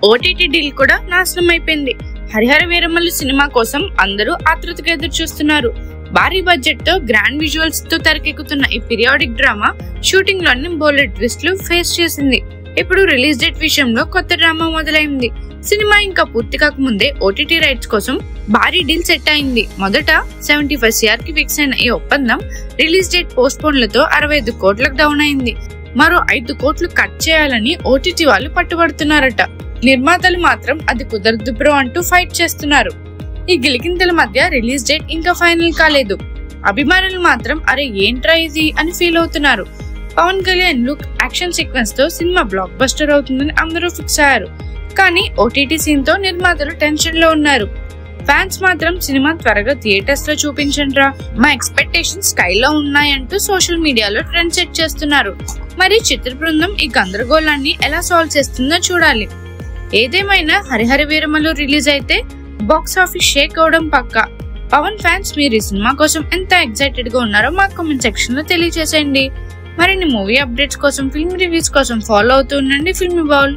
OTT deal కూడా నాశనం అయిపోయింది. హరిహర వీరమల్లు సినిమా కోసం అందరూ ఆతృతగా ఎదురు చూస్తున్నారు. భారీ బడ్జెట్ తో గ్రాండ్ విజువల్స్ తో తెరకెక్కుతున్న ఈ పీరియాడిక్ డ్రామా షూటింగ్ లోని బోలెడ్ ట్విస్ట్లు ఫేస్ చేసింది. ఇప్పుడు రిలీజ్ డేట్ విషయంలో కొత్త డ్రామా మొదలైంది. సినిమా ఇంకా పూర్తి కాకముందే ఓటీటీ రైట్స్ కోసం భారీ డీల్ సెట్ అయింది. మొదట 75 CR కి ఫిక్స్ అయిన ఈ ఒప్పందం రిలీజ్ డేట్ పోస్ట్ పోన్లతో 65 కోట్లకు డౌన్ అయింది. మరో 5 కోట్లు కట్ చేయాలని ఓటీటీ వాళ్ళు పట్టుబడుతున్నారట. నిర్మాతలు మాత్రం అది కుదరదు బ్రో అంటూ ఫైట్ చేస్తున్నారు. ఈ గిలికింతల మధ్య రిలీజ్ డేట్ ఇంకా ఫైనల్ కాలేదు. అభిమానులు మాత్రం అరే ఏంట్రా ఇది అని ఫీల్ అవుతున్నారు. Pawan Kalyan look, action sequence తో సినిమా బ్లాక్ బస్టర్ అవుతుందని అందరూ ఫిక్స్ అయ్యారు. కానీ ఓటీటీ సీన్ తో నిర్మాతలు టెన్షన్ లో ఉన్నారు. ఫ్యాన్స్ మాత్రం సినిమా త్వరగా థియేటర్స్ లో చూపించండిరా, మా ఎక్స్పెక్టేషన్స్ స్కైలో ఉన్నాయంటూ సోషల్ మీడియాలో ట్రెండ్ సెట్ చేస్తున్నారు. మరి చిత్ర బృందం ఈ గందరగోళాన్ని ఎలా సాల్వ్ చేస్తుందో చూడాలి. ఏదేమైనా హరిహర వీరమల్లు రిలీజ్ అయితే బాక్స్ ఆఫీస్ షేక్ అవడం పక్కా. పవన్ ఫ్యాన్స్ మీరు ఈ సినిమా కోసం ఎంత ఎక్సైటెడ్ గా ఉన్నారో మా కామెంట్ సెక్షన్ లో తెలియజేసేయండి. మరిన్ని మూవీ అప్డేట్స్ కోసం, ఫిల్మ్ రివ్యూస్ కోసం ఫాలో అవుతూ ఉండండి ఫిల్మీ బౌల్.